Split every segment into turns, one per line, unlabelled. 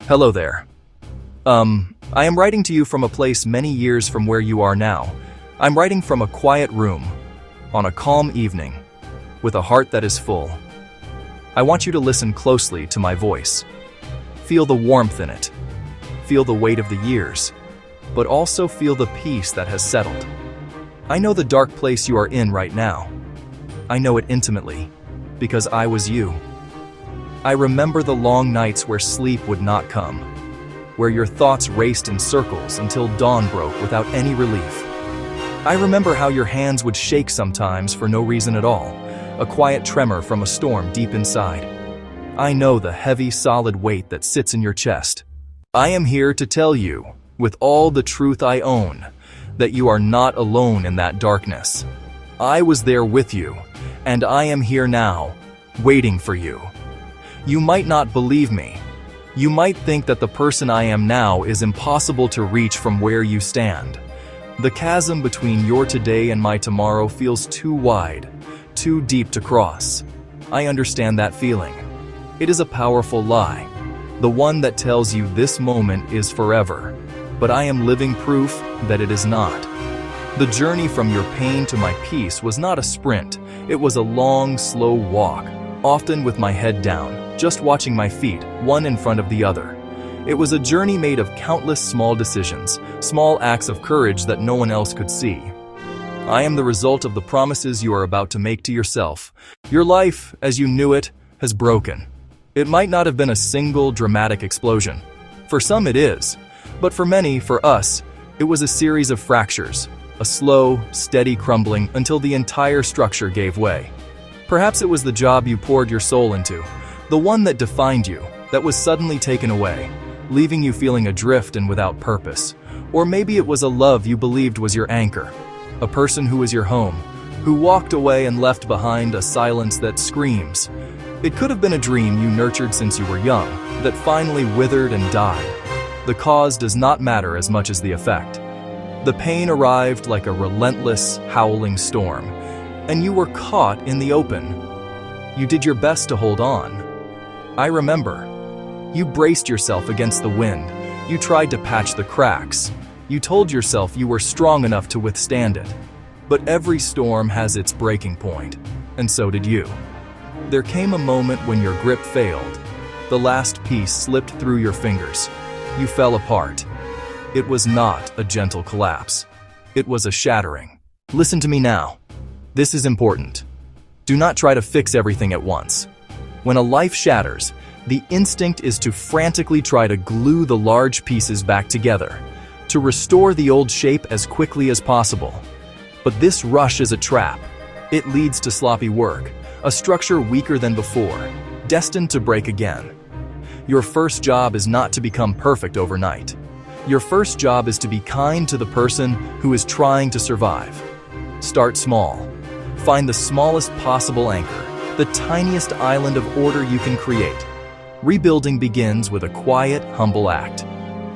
Hello there. I am writing to you from a place many years from where you are now. I'm writing from a quiet room, on a calm evening, with a heart that is full. I want you to listen closely to my voice. Feel the warmth in it. Feel the weight of the years, but also feel the peace that has settled. I know the dark place you are in right now. I know it intimately, because I was you. I remember the long nights where sleep would not come, where your thoughts raced in circles until dawn broke without any relief. I remember how your hands would shake sometimes for no reason at all, a quiet tremor from a storm deep inside. I know the heavy, solid weight that sits in your chest. I am here to tell you, with all the truth I own, that you are not alone in that darkness. I was there with you, and I am here now, waiting for you. You might not believe me. You might think that the person I am now is impossible to reach from where you stand. The chasm between your today and my tomorrow feels too wide, too deep to cross. I understand that feeling. It is a powerful lie, the one that tells you this moment is forever. But I am living proof that it is not. The journey from your pain to my peace was not a sprint. It was a long, slow walk, often with my head down, just watching my feet, one in front of the other. It was a journey made of countless small decisions, small acts of courage that no one else could see. I am the result of the promises you are about to make to yourself. Your life, as you knew it, has broken. It might not have been a single dramatic explosion. For some it is, but for many, for us, it was a series of fractures, a slow, steady crumbling until the entire structure gave way. Perhaps it was the job you poured your soul into, the one that defined you, that was suddenly taken away, leaving you feeling adrift and without purpose. Or maybe it was a love you believed was your anchor, a person who was your home, who walked away and left behind a silence that screams. It could have been a dream you nurtured since you were young, that finally withered and died. The cause does not matter as much as the effect. The pain arrived like a relentless, howling storm, and you were caught in the open. You did your best to hold on. I remember. You braced yourself against the wind. You tried to patch the cracks. You told yourself you were strong enough to withstand it. But every storm has its breaking point, and so did you. There came a moment when your grip failed. The last piece slipped through your fingers. You fell apart. It was not a gentle collapse. It was a shattering. Listen to me now. This is important. Do not try to fix everything at once. When a life shatters, the instinct is to frantically try to glue the large pieces back together, to restore the old shape as quickly as possible. But this rush is a trap. It leads to sloppy work, a structure weaker than before, destined to break again. Your first job is not to become perfect overnight. Your first job is to be kind to the person who is trying to survive. Start small. Find the smallest possible anchor, the tiniest island of order you can create. Rebuilding begins with a quiet, humble act.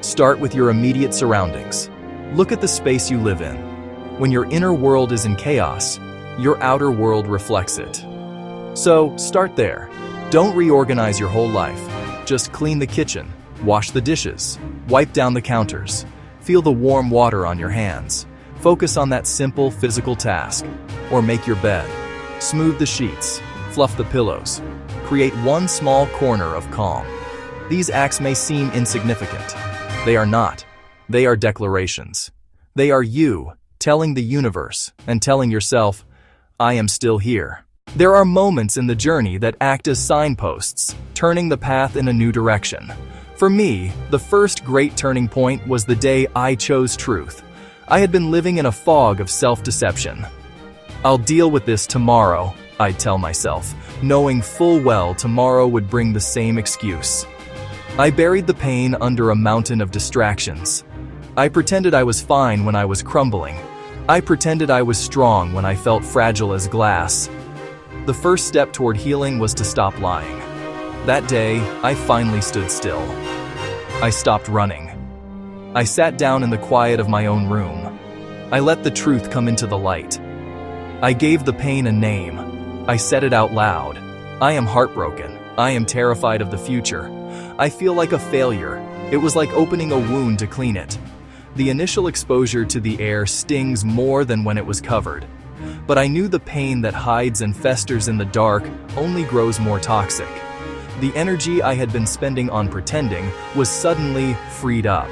Start with your immediate surroundings. Look at the space you live in. When your inner world is in chaos, your outer world reflects it. So, start there. Don't reorganize your whole life. Just clean the kitchen, wash the dishes, wipe down the counters, feel the warm water on your hands. Focus on that simple physical task. Or make your bed. Smooth the sheets, fluff the pillows. Create one small corner of calm. These acts may seem insignificant. They are not. They are declarations. They are you telling the universe and telling yourself, I am still here. There are moments in the journey that act as signposts, turning the path in a new direction. For me, the first great turning point was the day I chose truth. I had been living in a fog of self-deception. I'll deal with this tomorrow, I'd tell myself, knowing full well tomorrow would bring the same excuse. I buried the pain under a mountain of distractions. I pretended I was fine when I was crumbling. I pretended I was strong when I felt fragile as glass. The first step toward healing was to stop lying. That day, I finally stood still. I stopped running. I sat down in the quiet of my own room. I let the truth come into the light. I gave the pain a name. I said it out loud. I am heartbroken. I am terrified of the future. I feel like a failure. It was like opening a wound to clean it. The initial exposure to the air stings more than when it was covered. But I knew the pain that hides and festers in the dark only grows more toxic. The energy I had been spending on pretending was suddenly freed up.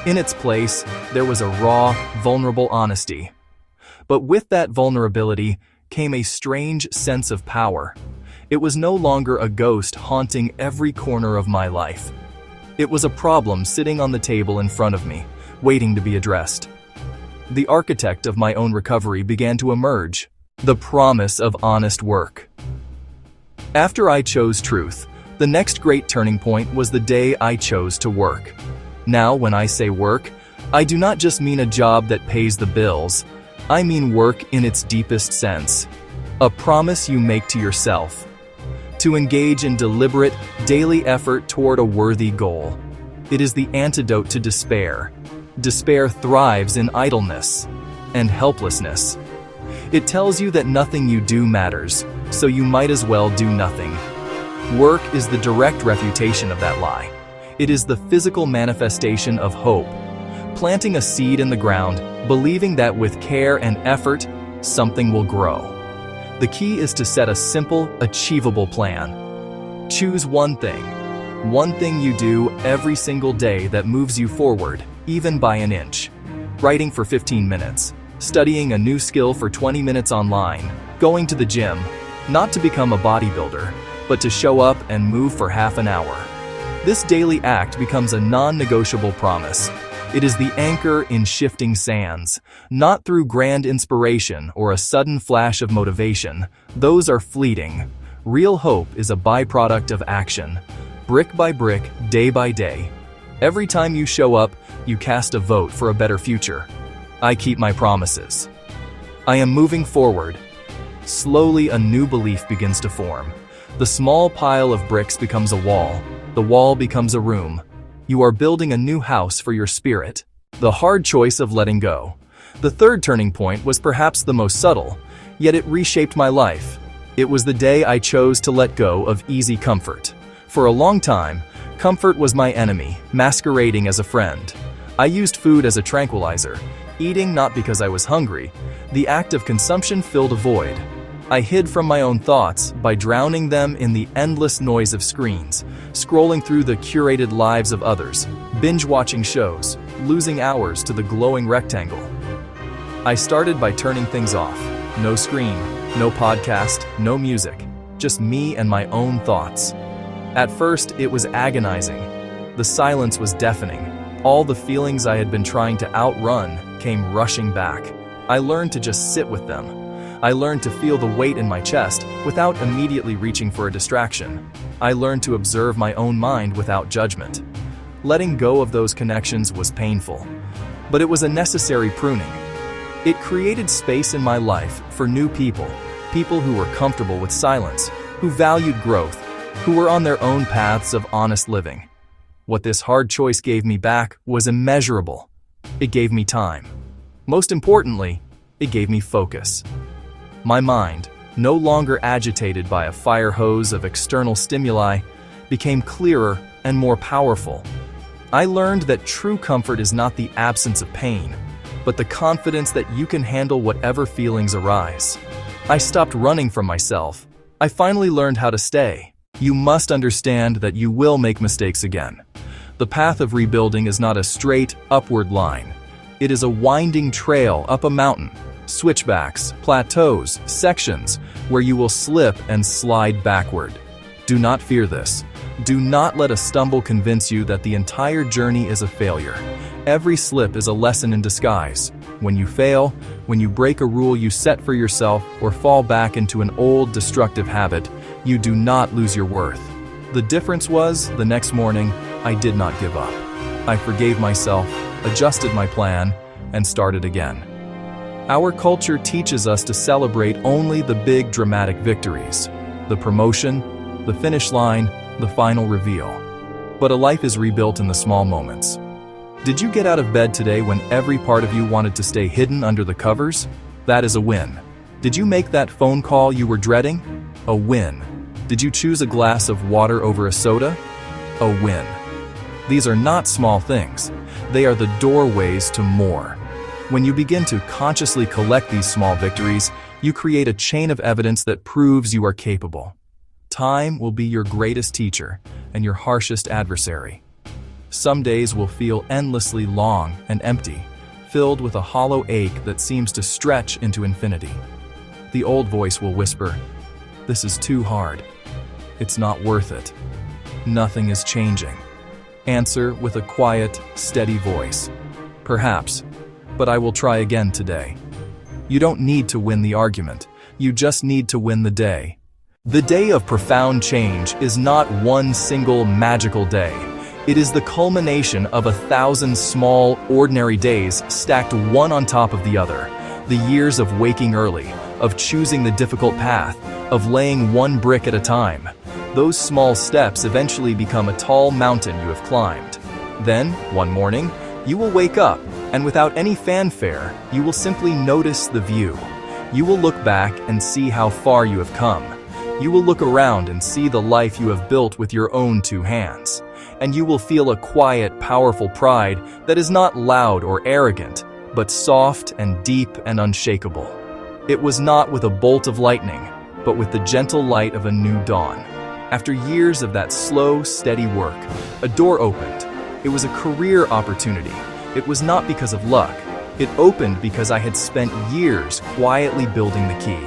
In its place, there was a raw, vulnerable honesty. But with that vulnerability came a strange sense of power. It was no longer a ghost haunting every corner of my life. It was a problem sitting on the table in front of me, waiting to be addressed. The architect of my own recovery began to emerge, the promise of honest work. After I chose truth, the next great turning point was the day I chose to work. Now, when I say work, I do not just mean a job that pays the bills. I mean work in its deepest sense. A promise you make to yourself. To engage in deliberate, daily effort toward a worthy goal. It is the antidote to despair. Despair thrives in idleness and helplessness. It tells you that nothing you do matters, so you might as well do nothing. Work is the direct refutation of that lie. It is the physical manifestation of hope. Planting a seed in the ground, believing that with care and effort, something will grow. The key is to set a simple, achievable plan. Choose one thing you do every single day that moves you forward, even by an inch. Writing for 15 minutes, studying a new skill for 20 minutes online, going to the gym, not to become a bodybuilder, but to show up and move for half an hour. This daily act becomes a non-negotiable promise. It is the anchor in shifting sands, not through grand inspiration or a sudden flash of motivation. Those are fleeting. Real hope is a byproduct of action, brick by brick, day by day. Every time you show up, you cast a vote for a better future. I keep my promises. I am moving forward. Slowly, a new belief begins to form. The small pile of bricks becomes a wall. The wall becomes a room. You are building a new house for your spirit. The hard choice of letting go. The third turning point was perhaps the most subtle, yet it reshaped my life. It was the day I chose to let go of easy comfort. For a long time, comfort was my enemy, masquerading as a friend. I used food as a tranquilizer, eating not because I was hungry. The act of consumption filled a void. I hid from my own thoughts by drowning them in the endless noise of screens, scrolling through the curated lives of others, binge-watching shows, losing hours to the glowing rectangle. I started by turning things off. No screen, no podcast, no music, just me and my own thoughts. At first, it was agonizing. The silence was deafening. All the feelings I had been trying to outrun came rushing back. I learned to just sit with them. I learned to feel the weight in my chest without immediately reaching for a distraction. I learned to observe my own mind without judgment. Letting go of those connections was painful, but it was a necessary pruning. It created space in my life for new people, people who were comfortable with silence, who valued growth, who were on their own paths of honest living. What this hard choice gave me back was immeasurable. It gave me time. Most importantly, it gave me focus. My mind, no longer agitated by a fire hose of external stimuli, became clearer and more powerful. I learned that true comfort is not the absence of pain, but the confidence that you can handle whatever feelings arise. I stopped running from myself. I finally learned how to stay. You must understand that you will make mistakes again. The path of rebuilding is not a straight, upward line. It is a winding trail up a mountain. Switchbacks, plateaus, sections where you will slip and slide backward. Do not fear this. Do not let a stumble convince you that the entire journey is a failure. Every slip is a lesson in disguise. When you fail, when you break a rule you set for yourself or fall back into an old destructive habit, you do not lose your worth. The difference was, the next morning, I did not give up. I forgave myself, adjusted my plan, and started again. Our culture teaches us to celebrate only the big dramatic victories, the promotion, the finish line, the final reveal. But a life is rebuilt in the small moments. Did you get out of bed today when every part of you wanted to stay hidden under the covers? That is a win. Did you make that phone call you were dreading? A win. Did you choose a glass of water over a soda? a win. These are not small things. They are the doorways to more. When you begin to consciously collect these small victories, you create a chain of evidence that proves you are capable. Time will be your greatest teacher and your harshest adversary. Some days will feel endlessly long and empty, filled with a hollow ache that seems to stretch into infinity. The old voice will whisper, "This is too hard. It's not worth it. Nothing is changing." Answer with a quiet, steady voice, "Perhaps, but I will try again today." You don't need to win the argument. You just need to win the day. The day of profound change is not one single magical day. It is the culmination of 1,000 small, ordinary days stacked one on top of the other. The years of waking early, of choosing the difficult path, of laying one brick at a time. Those small steps eventually become a tall mountain you have climbed. Then, one morning, you will wake up, and without any fanfare, you will simply notice the view. You will look back and see how far you have come. You will look around and see the life you have built with your own two hands. And you will feel a quiet, powerful pride that is not loud or arrogant, but soft and deep and unshakable. It was not with a bolt of lightning, but with the gentle light of a new dawn. After years of that slow, steady work, a door opened. It was a career opportunity. It was not because of luck. It opened because I had spent years quietly building the key.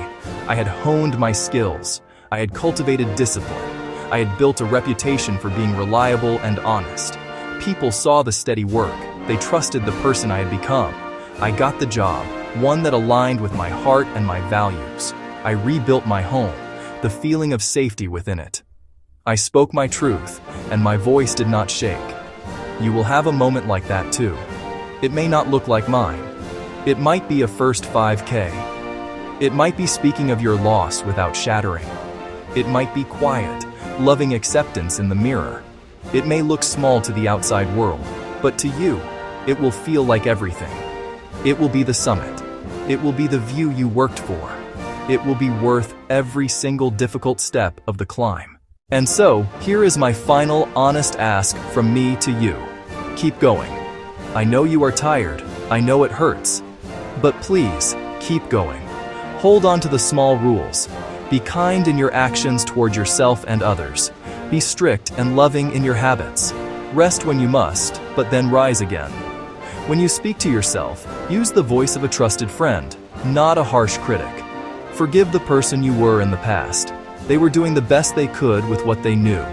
I had honed my skills. I had cultivated discipline. I had built a reputation for being reliable and honest. People saw the steady work. They trusted the person I had become. I got the job, one that aligned with my heart and my values. I rebuilt my home, the feeling of safety within it. I spoke my truth, and my voice did not shake. You will have a moment like that too. It may not look like mine. It might be a first 5K. It might be speaking of your loss without shattering. It might be quiet, loving acceptance in the mirror. It may look small to the outside world, but to you, it will feel like everything. It will be the summit. It will be the view you worked for. It will be worth every single difficult step of the climb. And so, here is my final honest ask from me to you. Keep going. I know you are tired. I know it hurts. But please, keep going. Hold on to the small rules. Be kind in your actions toward yourself and others. Be strict and loving in your habits. Rest when you must, but then rise again. When you speak to yourself, use the voice of a trusted friend, not a harsh critic. Forgive the person you were in the past. They were doing the best they could with what they knew.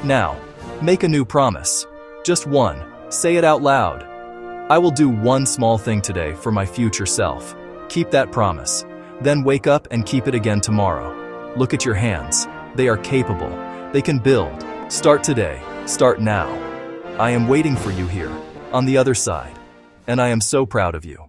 Now, make a new promise. Just one. Say it out loud. I will do one small thing today for my future self. Keep that promise. Then wake up and keep it again tomorrow. Look at your hands. They are capable. They can build. Start today. Start now. I am waiting for you here, on the other side. And I am so proud of you.